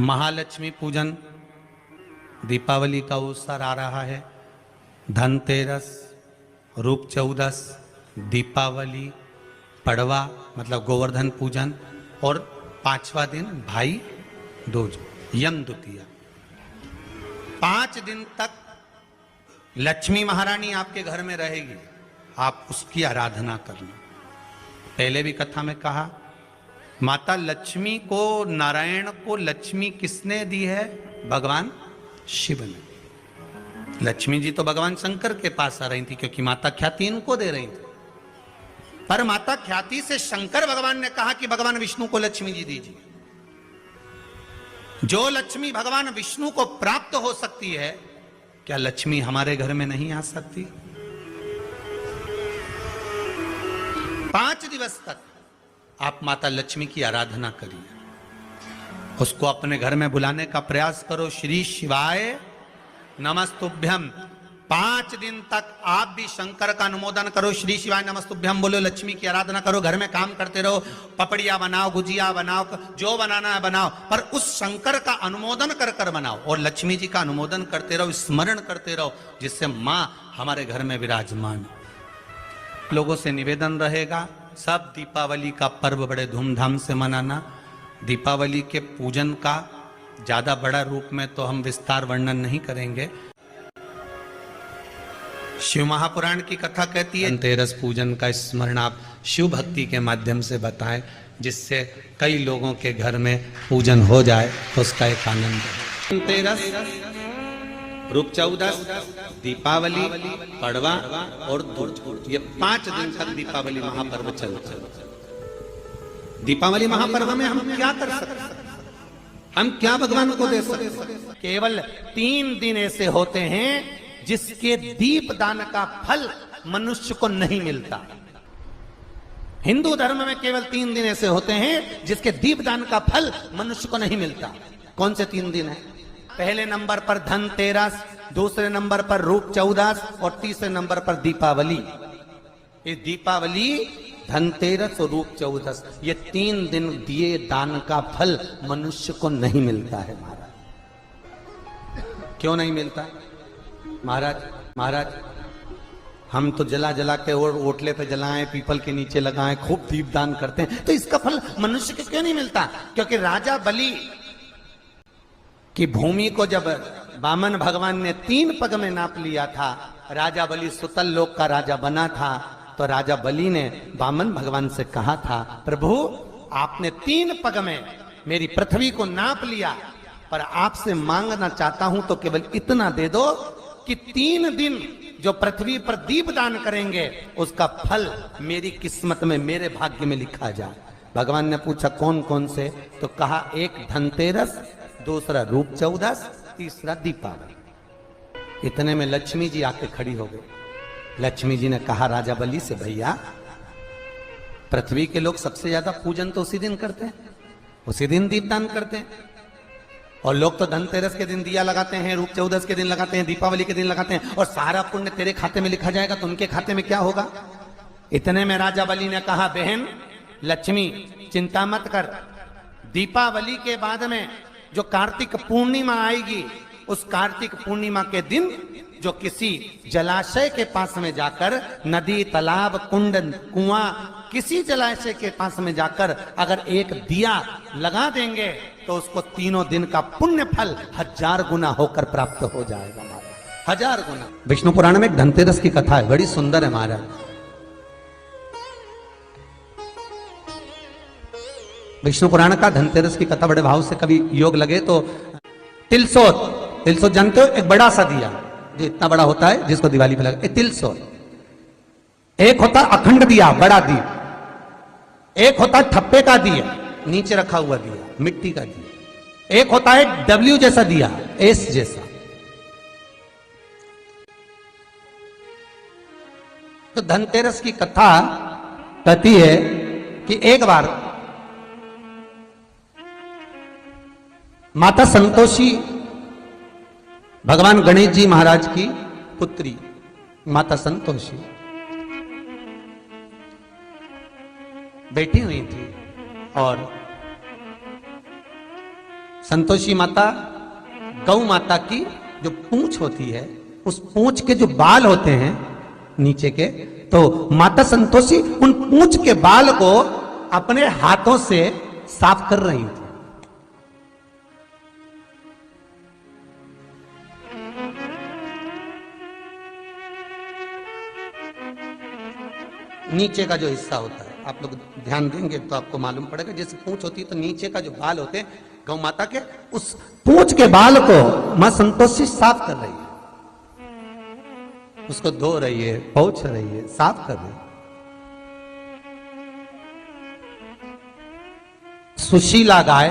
महालक्ष्मी पूजन, दीपावली का अवसर आ रहा है। धनतेरस, रूप चौदस, दीपावली, पड़वा मतलब गोवर्धन पूजन और 5वां दिन भाई दूज यम द्वितीया। 5 दिन तक लक्ष्मी महारानी आपके घर में रहेगी, आप उसकी आराधना करना। पहले भी कथा में कहा, माता लक्ष्मी को, नारायण को लक्ष्मी किसने दी है? भगवान शिव ने। लक्ष्मी जी तो भगवान शंकर के पास आ रही थी क्योंकि माता ख्याति इनको दे रही थी, पर माता ख्याति से शंकर भगवान ने कहा कि भगवान विष्णु को लक्ष्मी जी दीजिए। जो लक्ष्मी भगवान विष्णु को प्राप्त हो सकती है, क्या लक्ष्मी हमारे घर में नहीं आ सकती? 5 दिवस तक आप माता लक्ष्मी की आराधना करिए, उसको अपने घर में बुलाने का प्रयास करो। श्री शिवाय नमस्तुभ्यम। 5 दिन तक आप भी शंकर का अनुमोदन करो, श्री शिवाय नमस्तुभ्यम बोलो, लक्ष्मी की आराधना करो, घर में काम करते रहो, पपड़िया बनाओ, गुजिया बनाओ, जो बनाना है बनाओ, पर उस शंकर का अनुमोदन कर कर बनाओ और लक्ष्मी जी का अनुमोदन करते रहो, स्मरण करते रहो, जिससे माँ हमारे घर में विराजमान। लोगों से निवेदन रहेगा, सब दीपावली का पर्व बड़े धूमधाम से मनाना। दीपावली के पूजन का ज्यादा बड़ा रूप में तो हम विस्तार वर्णन नहीं करेंगे। शिव महापुराण की कथा कहती है, धनतेरस पूजन का स्मरण आप शिव भक्ति के माध्यम से बताएं, जिससे कई लोगों के घर में पूजन हो जाए तो उसका एक आनंद है। धनतेरस, रूप चौदस, दीपावली, पड़वा और दूज, ये 5 दिन तक दीपावली महापर्व चलता है। दीपावली महापर्व में हम क्या कर सकते हैं? हम क्या भगवान को दे सकते हैं? केवल 3 दिन ऐसे होते हैं जिसके दीपदान का फल मनुष्य को नहीं मिलता। हिंदू धर्म में केवल 3 दिन ऐसे होते हैं जिसके दीपदान का फल मनुष्य को नहीं मिलता। कौन से 3 दिन है? पहले नंबर पर धनतेरस, दूसरे नंबर पर रूप चौदस और तीसरे नंबर पर दीपावली। ये दीपावली, धनतेरस और रूप चौदस, ये 3 दिन दिए दान का फल मनुष्य को नहीं मिलता है महाराज। क्यों नहीं मिलता? महाराज हम तो जला जला के और ओटले पे जलाएं, पीपल के नीचे लगाएं, खूब दीपदान करते हैं, तो इसका फल मनुष्य को क्यों नहीं मिलता? क्योंकि राजा बलि कि भूमि को जब वामन भगवान ने 3 पग में नाप लिया था, राजा बलि सुतल लोक का राजा बना था, तो राजा बलि ने वामन भगवान से कहा था, प्रभु आपने 3 पग में मेरी पृथ्वी को नाप लिया, पर आपसे मांगना चाहता हूं तो केवल इतना दे दो कि 3 दिन जो पृथ्वी पर दीपदान करेंगे उसका फल मेरी किस्मत में, मेरे भाग्य में लिखा जाए। भगवान ने पूछा कौन कौन से? तो कहा, एक धनतेरस, दूसरा रूप चौदस, तीसरा दीपावली। इतने में लक्ष्मी जी आके खड़ी हो गई। लक्ष्मी जी ने कहा राजा बलि से, भैया पृथ्वी के लोग सबसे ज्यादा पूजन तो उसी दिन करते हैं, उसी दिन दीपदान करते हैं, और लोग तो धनतेरस के दिन दिया लगाते हैं, रूप चौदस के दिन लगाते हैं, दीपावली के दिन लगाते हैं, और सारा पुण्य तेरे खाते में लिखा जाएगा, तो उनके खाते में क्या होगा? इतने में राजा बलि ने कहा, बहन लक्ष्मी चिंता मत कर, दीपावली के बाद में जो कार्तिक पूर्णिमा आएगी, उस कार्तिक पूर्णिमा के दिन जो किसी जलाशय के पास में जाकर, नदी, तालाब, कुंड, कुआं, किसी जलाशय के पास में जाकर अगर एक दिया लगा देंगे तो उसको 3 दिन का पुण्य फल 1000 गुना होकर प्राप्त हो जाएगा महाराज, 1000 गुना। विष्णु पुराण में एक धनतेरस की कथा है, बड़ी सुंदर है महाराज। विष्णु पुराण का धनतेरस की कथा बड़े भाव से कभी योग लगे तो, तिलसोत जानते हो? एक बड़ा सा दिया जो इतना बड़ा होता है, जिसको दिवाली पे लगा, तिलसोत। एक होता अखंड दिया, बड़ा दिया, एक होता ठप्पे का दिया, नीचे रखा हुआ दिया, मिट्टी का दिया, एक होता है डब्ल्यू जैसा दिया, एस जैसा। तो धनतेरस की कथा कहती है कि एक बार माता संतोषी भगवान गणेश जी महाराज की पुत्री माता संतोषी बैठी हुई थी और संतोषी माता गौ माता की जो पूंछ होती है, उस पूंछ के जो बाल होते हैं नीचे के, तो माता संतोषी उन पूंछ के बाल को अपने हाथों से साफ कर रही थी। नीचे का जो हिस्सा होता है, आप लोग ध्यान देंगे तो आपको मालूम पड़ेगा, जैसे पूंछ होती है तो नीचे का जो बाल होते हैं गौ माता के, उस पूंछ के बाल को मां संतोषी साफ कर रही है, उसको धो रही है, पोंछ रही है, साफ कर रही है। सुशीला गाय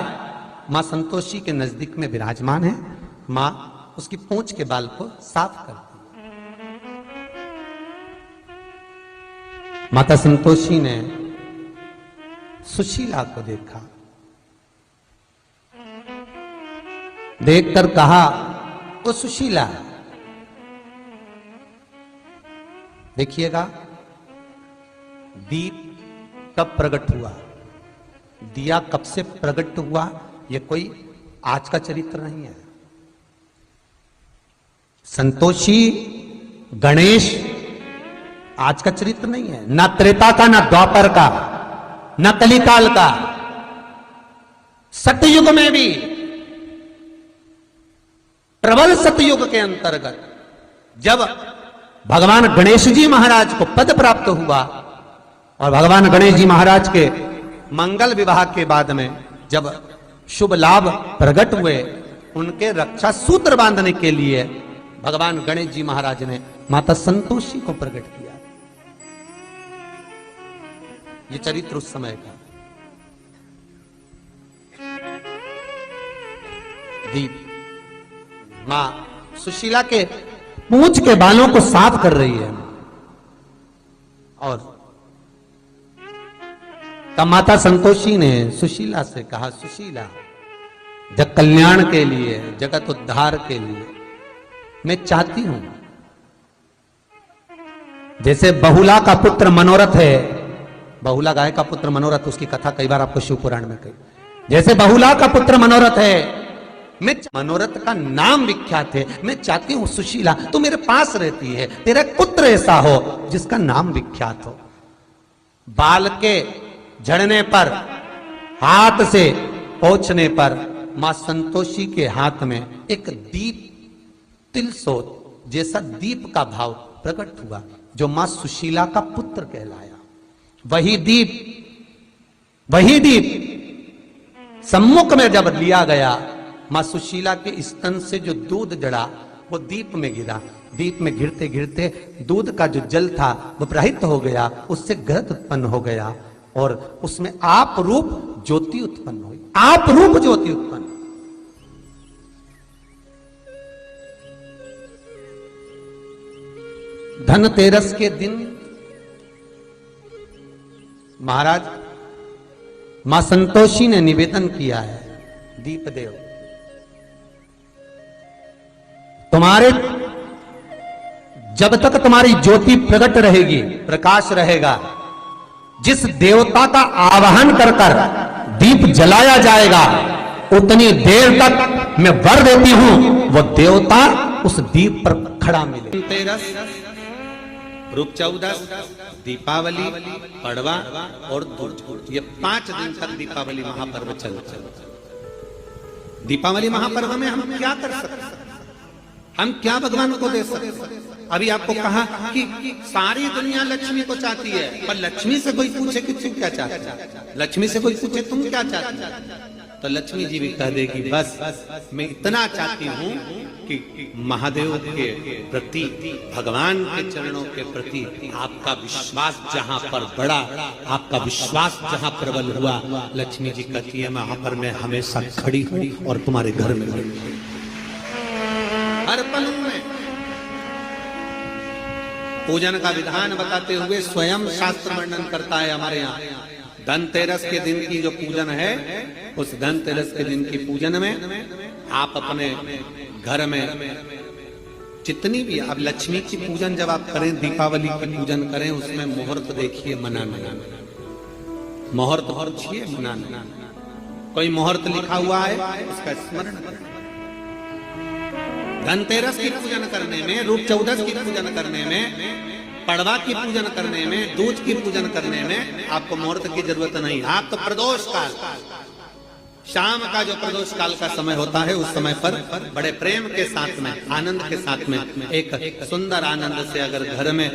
मां संतोषी के नजदीक में विराजमान है। मां उसकी पूंछ के बाल को साफ करती है। माता संतोषी ने सुशीला को देखा, देखकर कहा, वो सुशीला, देखिएगा दीप कब प्रकट हुआ, दिया कब से प्रकट हुआ, यह कोई आज का चरित्र नहीं है। संतोषी गणेश आज का चरित्र नहीं है, ना त्रेता का, ना द्वापर का, ना कलिकाल का। सतयुग में भी, प्रबल सतयुग के अंतर्गत जब भगवान गणेश जी महाराज को पद प्राप्त हुआ और भगवान गणेश जी महाराज के मंगल विवाह के बाद में जब शुभ लाभ प्रकट हुए, उनके रक्षा सूत्र बांधने के लिए भगवान गणेश जी महाराज ने माता संतोषी को प्रकट किया। ये चरित्र उस समय का। दीप मां सुशीला के पूंछ के बालों को साफ कर रही है और तब माता संतोषी ने सुशीला से कहा, सुशीला, जग कल्याण के लिए, जगत उद्धार के लिए मैं चाहती हूं, जैसे बहुला का पुत्र मनोरथ है, बहुला गाय का पुत्र मनोरथ, उसकी कथा कई बार आपको शिव पुराण में कही, जैसे बहुला का पुत्र मनोरथ है, मैं मनोरथ का नाम विख्यात है, मैं चाहती हूं सुशीला तू मेरे पास रहती है, तेरा पुत्र ऐसा हो जिसका नाम विख्यात हो। बाल के झड़ने पर, हाथ से पोंछने पर मां संतोषी के हाथ में एक दीप, तिलसोत जैसा दीप का भाव प्रकट हुआ, जो मां सुशीला का पुत्र कहलाया। वही दीप सम्मुख में जब लिया गया, मां सुशीला के स्तन से जो दूध जड़ा वो दीप में गिरा। दीप में गिरते गिरते दूध का जो जल था वो प्रवाहित हो गया, उससे घृत उत्पन्न हो गया और उसमें आप रूप ज्योति उत्पन्न हुई। आप रूप ज्योति उत्पन्न। धनतेरस के दिन महाराज मां संतोषी ने निवेदन किया है, दीपदेव तुम्हारे, जब तक तुम्हारी ज्योति प्रकट रहेगी, प्रकाश रहेगा, जिस देवता का आवाहन कर कर दीप जलाया जाएगा, उतनी देर तक मैं वर देती हूं वो देवता उस दीप पर खड़ा मिले। धनतेरस, रूप चौदस, दीपावली, पड़वा और दूज, ये 5 दिन तक दीपावली महापर्व चलता है। दीपावली महापर्व में हम क्या कर सकते हैं, हम क्या भगवान को दे सकते हैं? अभी आपको कहा कि सारी दुनिया लक्ष्मी को चाहती है, पर लक्ष्मी से कोई पूछे कि तुम क्या चाहते है, लक्ष्मी से कोई पूछे तुम क्या चाहते है, तो लक्ष्मी जी भी कह देगी बस मैं इतना चाहती हूं कि महादेव के प्रति, भगवान के चरणों के प्रति आपका विश्वास जहां पर बढ़ा, आपका विश्वास जहां प्रबल हुआ, लक्ष्मी जी कहती है वहां पर मैं हमेशा खड़ी हूं और तुम्हारे घर में हर पल में। पूजन का विधान बताते हुए स्वयं शास्त्र वर्णन करता है हमारे यहाँ। धनतेरस के दिन की जो पूजन है, उस धनतेरस के दिन की पूजन में आप अपने घर में जितनी भी, अब लक्ष्मी की पूजन जब आप करें, दीपावली की पूजन करें, उसमें मुहूर्त देखिए, मनाना मुहूर्त पूछिए, मनाना कोई मुहूर्त लिखा हुआ है उसका स्मरण करें। धनतेरस की पूजन करने में, रूप चौदस की पूजन करने में, पड़वा की पूजन करने में, दूज की पूजन करने में आपको मुहूर्त की जरूरत नहीं। आप तो प्रदोष काल, शाम का जो प्रदोष काल का समय होता है उस समय पर बड़े प्रेम के साथ में, आनंद के साथ में, एक सुंदर आनंद से अगर घर में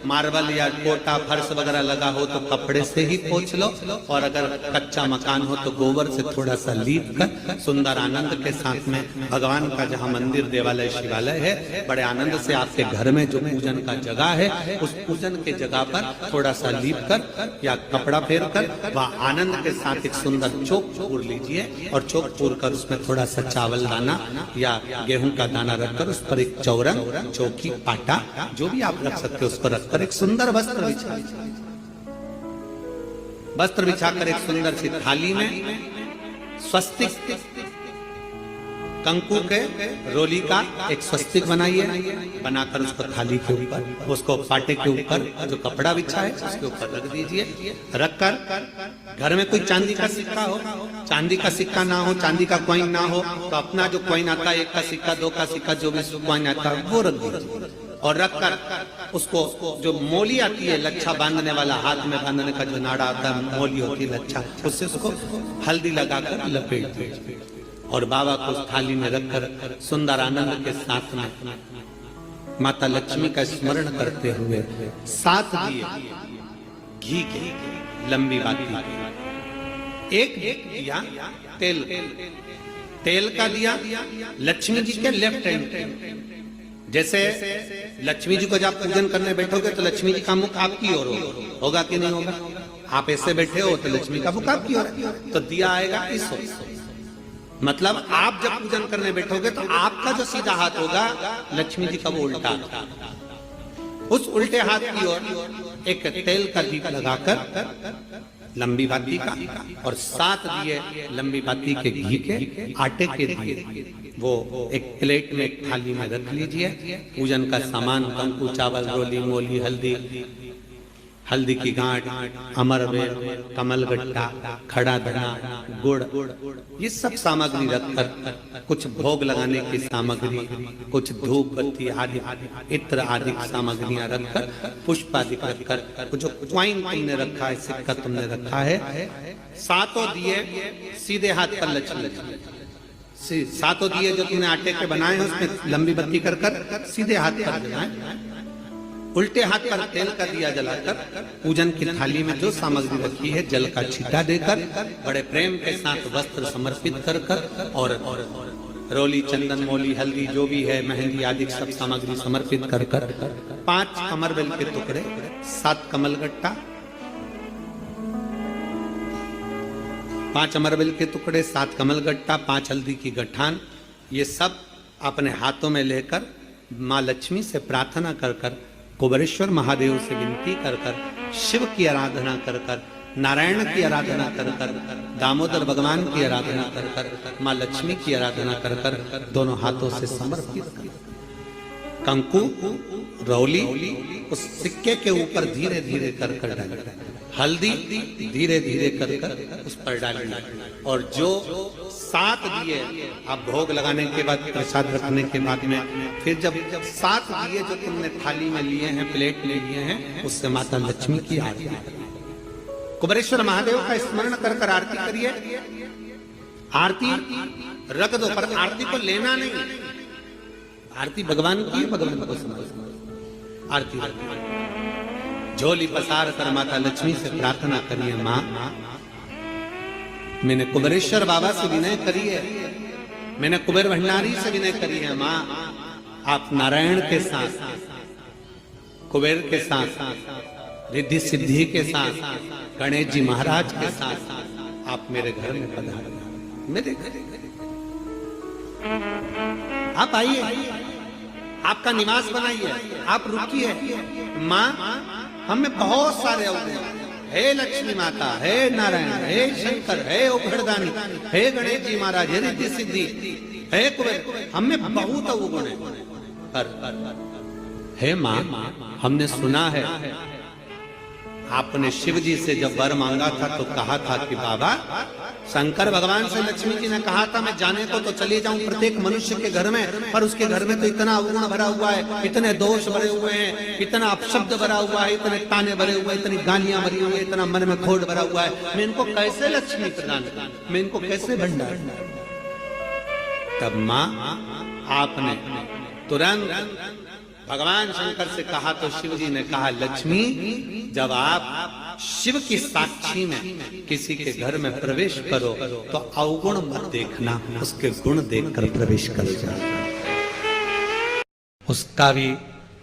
मार्बल या कोटा फर्श वगैरह लगा हो तो कपड़े से ही पोंछ लो, और अगर कच्चा मकान हो तो गोबर से थोड़ा सा लीप कर सुंदर आनंद के साथ में भगवान का जहाँ मंदिर, देवालय, शिवालय है, बड़े आनंद से आपके घर में जो पूजन का जगह है उस पूजन के जगह पर थोड़ा सा लीप कर या कपड़ा फेर कर वह आनंद के साथ एक सुंदर चौक पूर लीजिए, और चौक पूर कर उसमें थोड़ा सा चावल दाना या गेहूं का दाना रखकर उस पर एक चौरंग, चौकी, पाटा जो भी आप रख सकते हो उसको रखकर एक सुंदर वस्त्र बिछाकर एक सुंदर सी थाली में स्वस्तिक कंकु के रोली का एक स्वस्तिक बनाइए, बनाकर उसको थाली के ऊपर, उसको पाटे के ऊपर जो कपड़ा बिछा है उसके ऊपर रख दीजिए। रखकर घर में कोई चांदी का सिक्का हो, चांदी का सिक्का ना हो, चांदी का कॉइन ना हो तो अपना जो कॉइन आता है, 1 का सिक्का, 2 का सिक्का, जो भी कॉइन आता है वो रख दीजिए। और रखकर उसको जो मोली आती है, लच्छा बांधने वाला, हाथ में बांधने का जो नाड़ा आता है, मोली होती है लच्छा, उससे उसको हल्दी लगाकर लपेट दीजिए और बाबा को उस थाली में रखकर सुंदर आनंद के साथ में माता लक्ष्मी का स्मरण करते हुए 7 दिए घी के लंबी बाती, एक दिया तेल का दिया लक्ष्मी जी के लेफ्ट हैंड। जैसे लक्ष्मी जी को जब पूजन करने बैठोगे तो लक्ष्मी जी का मुख आपकी ओर होगा कि नहीं होगा? आप ऐसे बैठे हो तो लक्ष्मी का मुख आपकी ओर, तो दिया आएगा इस ओर। मतलब आप जब पूजन करने बैठोगे तो आपका जो सीधा हाथ होगा लक्ष्मी जी का वो उल्टा, उस उल्टे हाथ की ओर एक तेल का दीप लगाकर लंबी बाती का और 7 दिए लंबी बाती के घी के, आटे के दिए वो एक प्लेट में, एक थाली में रख लीजिए। पूजन का सामान, कंकु, चावल, रोली, मोली, हल्दी की गांठ, अमरवेल, कमलगट्टा, खड़ा धना, गुड़, ये सब सामग्री रखकर कुछ भोग लगाने की सामग्री, कुछ धूप बत्ती आदि, इत्र आदि सामग्रियां रखकर, पुष्प आदि रखकर, जो क्वाइन तुमने रखा है, सिक्का तुमने रखा है, 7 दिए सीधे हाथ पर लक्ष्मी, 7 दिए जो तुमने आटे के बनाए हैं उसमें लंबी बत्ती कर सीधे हाथ पर जलाएं। उल्टे हाथ पर तेल का दिया जलाकर पूजन की थाली में जो सामग्री रखी है जल का छींटा देकर बड़े प्रेम के साथ वस्त्र समर्पित कर और रोली, चंदन, मोली, हल्दी जो भी है, मेहंदी आदि सब सामग्री समर्पित कर 5 अमरवेल के टुकड़े, 7 कमलगट्टा, 5 अमरवेल के टुकड़े, 7 कमलगट्टा, 5 हल्दी की गठान, ये सब अपने हाथों में लेकर माँ लक्ष्मी से प्रार्थना कर कुबेरेश्वर महादेव से विनती कर शिव की आराधना कर नारायण की आराधना कर दामोदर भगवान की आराधना कर माँ लक्ष्मी की आराधना कर दोनों हाथों से समर्पित कंकु, रौली उस सिक्के के ऊपर धीरे धीरे कर डाल, हल्दी धीरे धीरे कर उस पर डालना, और जो 7 दिए आप भोग लगाने के बाद, प्रसाद रखने के बाद में फिर जब 7 दिए जो तुमने थाली में लिए हैं, प्लेट में लिए हैं, उससे माता लक्ष्मी की आरती कुबेरेश्वर महादेव का स्मरण कर आरती करिए। आरती रख दो, पर आरती को लेना नहीं, आरती भगवान की, भगवान को समझो। आरती झोली पसार कर माता लक्ष्मी से प्रार्थना करिए, माँ मैंने कुबेरेश्वर बाबा से विनय करी है, मैंने कुबेर भंडारी से विनय करी है, माँ आप नारायण के साथ, कुबेर के साथ, रिद्धि सिद्धि के साथ, गणेश जी महाराज के साथ आप मेरे घर में पधारो, मेरे घर आप आइए, आपका निवास बनाइए, आप रुकिए। माँ हमें बहुत सारे अवगुण, हे लक्ष्मी माता, हे नारायण, हे शंकर, हे उघड़दानी, हे गणेश जी महाराज, हे रिद्धि सिद्धि, हे कुबेर, हमें बहुत अवगुण है, पर हे माँ हमने सुना है आपने शिव जी से जब वर मांगा था तो कहा था कि बाबा, शंकर भगवान से लक्ष्मी जी ने कहा था मैं जाने को तो चले जाऊं प्रत्येक मनुष्य के घर में, पर उसके घर में तो इतना अवगुण भरा हुआ है, इतने दोष भरे हुए हैं, इतना अपशब्द भरा हुआ है, इतने ताने भरे हुए, इतनी गालियां भरी हुई, इतना मन में खोट भरा हुआ है, मैं इनको कैसे लक्ष्मी प्रदान करूं, मैं इनको कैसे भंडार। तब मां आपने तुरंत भगवान शंकर से कहा तो शिव जी ने कहा, लक्ष्मी जब आप शिव की साक्षी में किसी के घर में प्रवेश करो तो अवगुण मत देखना, उसके गुण देखकर प्रवेश करो। उसका भी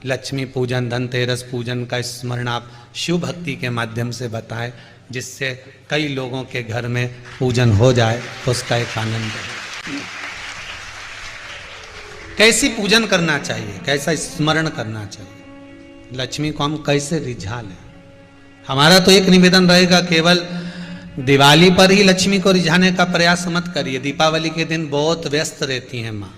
लक्ष्मी पूजन, धनतेरस पूजन का स्मरण आप शिव भक्ति के माध्यम से बताएं, जिससे कई लोगों के घर में पूजन हो जाए तो उसका एक आनंद है। कैसी पूजन करना चाहिए, कैसा स्मरण करना चाहिए, लक्ष्मी को हम कैसे रिझा लें। हमारा तो एक निवेदन रहेगा, केवल दिवाली पर ही लक्ष्मी को रिझाने का प्रयास मत करिए। दीपावली के दिन बहुत व्यस्त रहती हैं मां,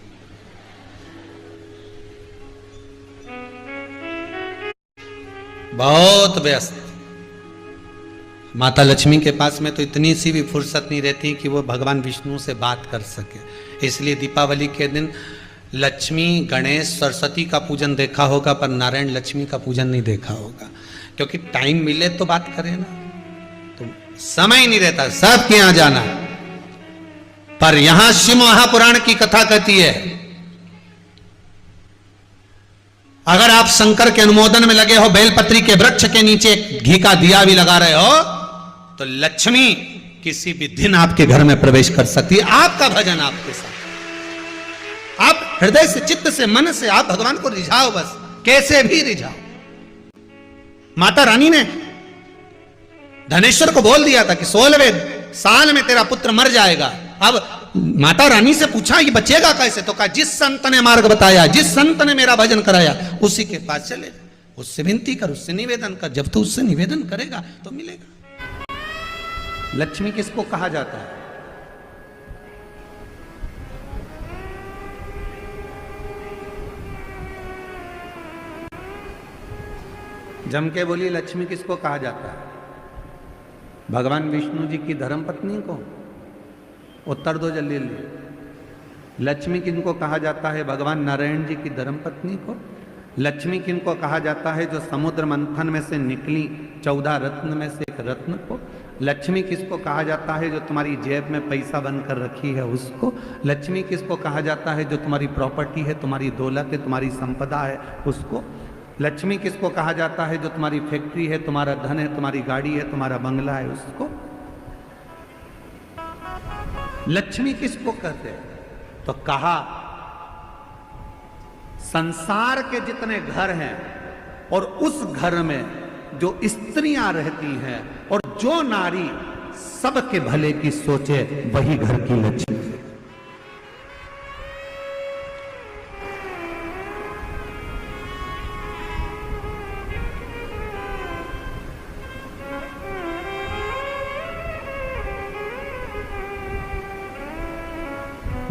बहुत व्यस्त। माता लक्ष्मी के पास में तो इतनी सी भी फुर्सत नहीं रहती कि वो भगवान विष्णु से बात कर सके। इसलिए दीपावली के दिन लक्ष्मी, गणेश, सरस्वती का पूजन देखा होगा, पर नारायण लक्ष्मी का पूजन नहीं देखा होगा, क्योंकि टाइम मिले तो बात करें ना, तो समय नहीं रहता सबके यहां जाना। पर यहां शिव महापुराण की कथा कहती है, अगर आप शंकर के अनुमोदन में लगे हो, बेलपत्री के वृक्ष के नीचे घी का दिया भी लगा रहे हो, तो लक्ष्मी किसी भी दिन आपके घर में प्रवेश कर सकती है। आपका भजन आपके साथ, आप हृदय से, चित्त से, मन से आप भगवान को रिझाओ, बस कैसे भी रिझाओ। माता रानी ने धनेश्वर को बोल दिया था कि 16वें साल में तेरा पुत्र मर जाएगा। अब माता रानी से पूछा ये बचेगा कैसे, तो कहा जिस संत ने मार्ग बताया, जिस संत ने मेरा भजन कराया, उसी के पास चले, उससे विनती कर, उससे निवेदन कर। जब तू उससे निवेदन करेगा तो मिलेगा। लक्ष्मी किसको कहा जाता है? जम के बोली, लक्ष्मी किसको कहा जाता है? भगवान विष्णु जी की धर्मपत्नी को? उत्तर दो जल्दी जल्दी। लक्ष्मी किनको कहा जाता है? भगवान नारायण जी की धर्मपत्नी को। लक्ष्मी किनको कहा जाता है? जो समुद्र मंथन में से निकली 14 रत्न में से एक रत्न को। लक्ष्मी किसको कहा जाता है? जो तुम्हारी जेब में पैसा बनकर रखी है उसको। लक्ष्मी किसको कहा जाता है? जो तुम्हारी प्रॉपर्टी है, तुम्हारी दौलत है, तुम्हारी संपदा है, उसको। लक्ष्मी किसको कहा जाता है? जो तुम्हारी फैक्ट्री है, तुम्हारा धन है, तुम्हारी गाड़ी है, तुम्हारा बंगला है, उसको। लक्ष्मी किसको कहते हैं? तो कहा संसार के जितने घर हैं और उस घर में जो स्त्रियां रहती हैं और जो नारी सबके भले की सोचे, वही घर की लक्ष्मी।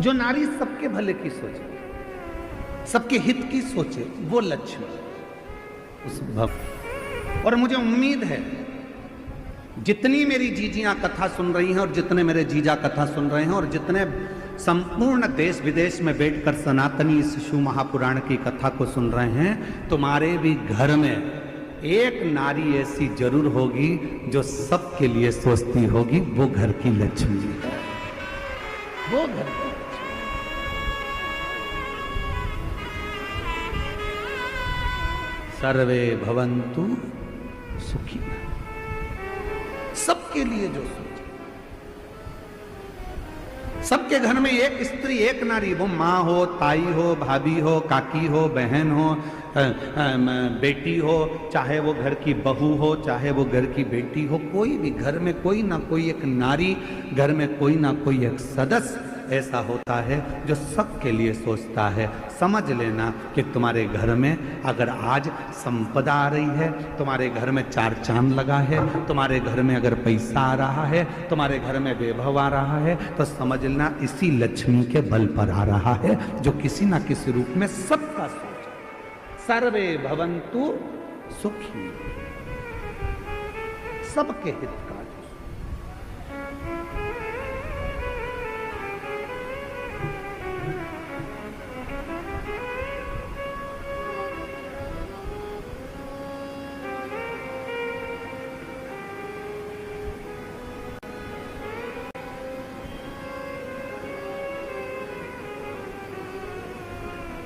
जो नारी सबके भले की सोचे, सबके हित की सोचे, वो लक्ष्मी उस भव। और मुझे उम्मीद है जितनी मेरी जीजियां कथा सुन रही हैं और जितने मेरे जीजा कथा सुन रहे हैं और जितने संपूर्ण देश विदेश में बैठकर सनातनी इस शिव महापुराण की कथा को सुन रहे हैं, तुम्हारे भी घर में एक नारी ऐसी जरूर होगी जो सबके लिए सोचती होगी, वो घर की लक्ष्मी है, वो घर की। सर्वे भवन्तु सुखी, सबके लिए जो सोचे। सबके घर में एक स्त्री, एक नारी, वो माँ हो, ताई हो, भाभी हो, काकी हो, बहन हो, बेटी हो, चाहे वो घर की बहू हो, चाहे वो घर की बेटी हो, कोई भी घर में कोई ना कोई एक नारी, घर में कोई ना कोई एक सदस्य ऐसा होता है जो सबके लिए सोचता है। समझ लेना कि तुम्हारे घर में अगर आज संपदा आ रही है, तुम्हारे घर में 4 चांद लगा है, तुम्हारे घर में अगर पैसा आ रहा है, तुम्हारे घर में वैभव आ रहा है, तो समझ लेना इसी लक्ष्मी के बल पर आ रहा है, जो किसी ना किसी रूप में सबका सोच। सर्वे भवन्तु सुखी। सबके हित का।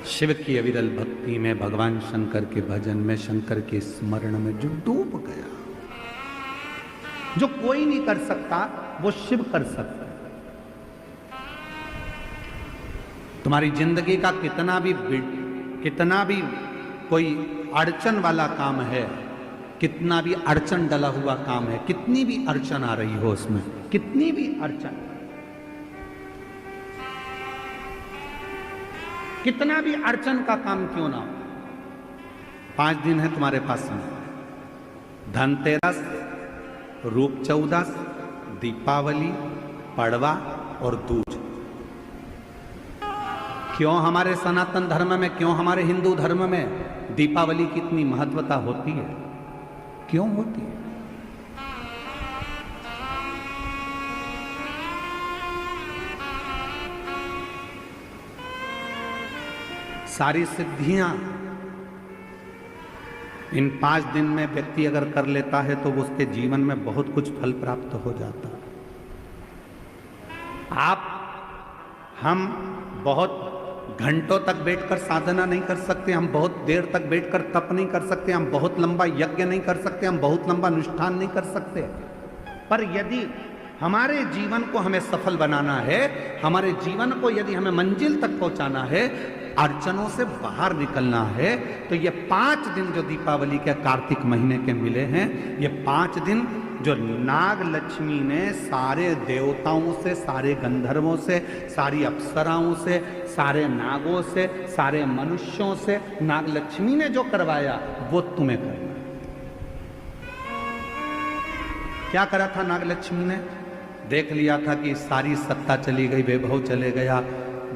शिव की अविरल भक्ति में, भगवान शंकर के भजन में, शंकर के स्मरण में जो डूब गया, जो कोई नहीं कर सकता वो शिव कर सकता है। तुम्हारी जिंदगी का कितना भी कोई अड़चन वाला काम है, कितना भी अड़चन डला हुआ काम है, कितनी भी अड़चन आ रही हो उसमें, कितनी भी अड़चन, कितना भी अड़चन का काम क्यों ना हो, 5 दिन है तुम्हारे पास में, धनतेरस, रूप चौदस, दीपावली, पड़वा और दूज। क्यों हमारे सनातन धर्म में, क्यों हमारे हिंदू धर्म में दीपावली की इतनी महत्वता होती है? क्यों होती है? सारी सिद्धियां इन 5 दिन में व्यक्ति अगर कर लेता है तो उसके जीवन में बहुत कुछ फल प्राप्त हो जाता है। हम बहुत घंटों तक बैठकर साधना नहीं कर सकते, हम बहुत देर तक बैठकर तप नहीं कर सकते, हम बहुत लंबा यज्ञ नहीं कर सकते, हम बहुत लंबा अनुष्ठान नहीं कर सकते, पर यदि हमारे जीवन को हमें सफल बनाना है, हमारे जीवन को यदि हमें मंजिल तक पहुंचाना है, अड़चनों से बाहर निकलना है, तो ये 5 दिन जो दीपावली के कार्तिक महीने के मिले हैं, ये 5 दिन जो नाग लक्ष्मी ने सारे देवताओं से, सारे गंधर्वों से, सारी अप्सराओं से, सारे नागों से, सारे मनुष्यों से नाग लक्ष्मी ने जो करवाया वो तुम्हें करना। क्या करा था नाग लक्ष्मी ने? देख लिया था कि सारी सत्ता चली गई, वैभव चले गया,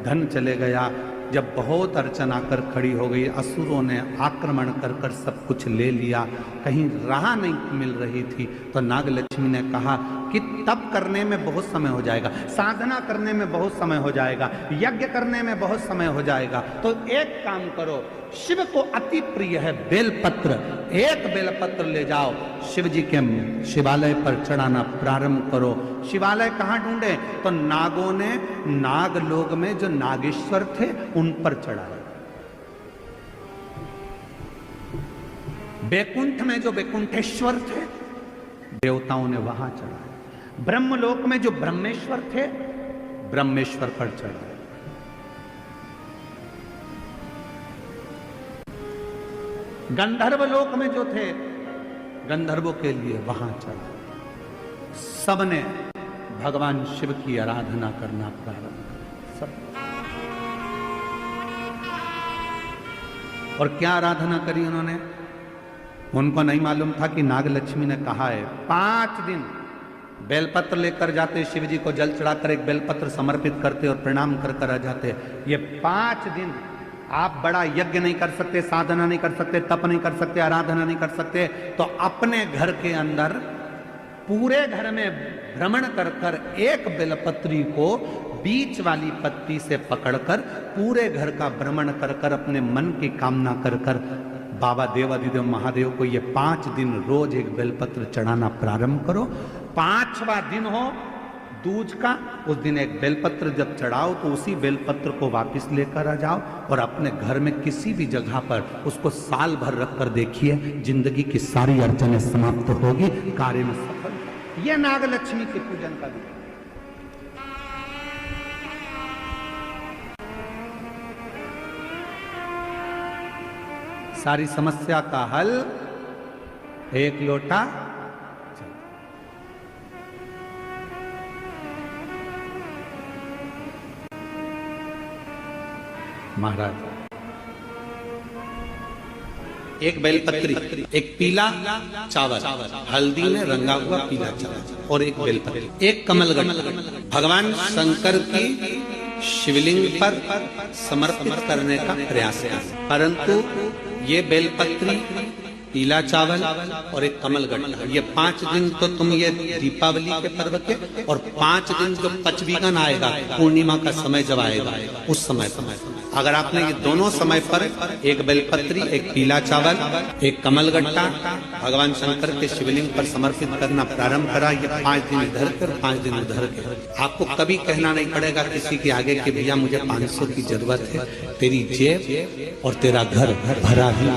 धन चले गया। जब बहुत अड़चन आकर खड़ी हो गई, असुरों ने आक्रमण कर कर सब कुछ ले लिया, कहीं राह नहीं मिल रही थी, तो नाग लक्ष्मी ने कहा कि तप करने में बहुत समय हो जाएगा, साधना करने में बहुत समय हो जाएगा, यज्ञ करने में बहुत समय हो जाएगा, तो एक काम करो, शिव को अति प्रिय है बेलपत्र, एक बेलपत्र ले जाओ, शिव जी के शिवालय पर चढ़ाना प्रारंभ करो। शिवालय कहाँ ढूंढे? तो नागों ने नागलोक में जो नागेश्वर थे उन पर चढ़ाया। बैकुंठ में जो बैकुंठेश्वर थे देवताओं ने वहां चढ़ाया। ब्रह्मलोक में जो ब्रह्मेश्वर थे ब्रह्मेश्वर पर चढ़ाया। गंधर्व लोक में जो थे गंधर्वों के लिए वहां चढ़ा। सबने भगवान शिव की आराधना करना प्रारंभ किया, सब। और क्या आराधना करी उन्होंने? उनको नहीं मालूम था कि नाग लक्ष्मी ने कहा है 5 दिन बेलपत्र लेकर जाते, शिव जी को जल चढ़ाकर एक बेलपत्र समर्पित करते और प्रणाम कर कर आ जाते। ये 5 दिन आप बड़ा यज्ञ नहीं कर सकते, साधना नहीं कर सकते, तप नहीं कर सकते, आराधना नहीं कर सकते, तो अपने घर के अंदर पूरे घर में भ्रमण कर कर एक बेलपत्री को बीच वाली पत्ती से पकड़कर पूरे घर का भ्रमण कर कर अपने मन की कामना कर कर बाबा देवाधिदेव महादेव को ये 5 दिन रोज एक बेलपत्र चढ़ाना प्रारंभ करो। 5वां दिन हो दूज का, उस दिन एक बेलपत्र जब चढ़ाओ तो उसी बेलपत्र को वापस लेकर आ जाओ और अपने घर में किसी भी जगह पर उसको साल भर रख कर देखिए, जिंदगी की सारी अड़चनें समाप्त होगी, कार्य में सफल। यह नाग लक्ष्मी के पूजन का दिन। सारी समस्या का हल एक लोटा महाराज, एक बेलपत्री, एक पीला चावल, हल्दी में रंगा हुआ पीला चावल और एक बेलपत्री, एक कमलगढ़ भगवान शंकर की शिवलिंग पर समर्पित करने का प्रयास है। परंतु ये बेलपत्री पीला चावल और एक कमल गट्टा। ये 5 दिन तो तुम ये दीपावली के पर्व के, और 5 दिन जो पचवीगन आएगा पूर्णिमा का समय जब आएगा उस समय अगर आपने ये दोनों समय पर एक बेलपत्री, एक पीला चावल, एक कमल गट्टा भगवान शंकर के शिवलिंग पर समर्पित करना प्रारंभ करा, ये 5 दिन इधर के और 5 दिन उधर के, आपको कभी कहना नहीं पड़ेगा किसी के आगे कि भैया मुझे 500 की जरूरत है। तेरी जेब और तेरा घर भरा ही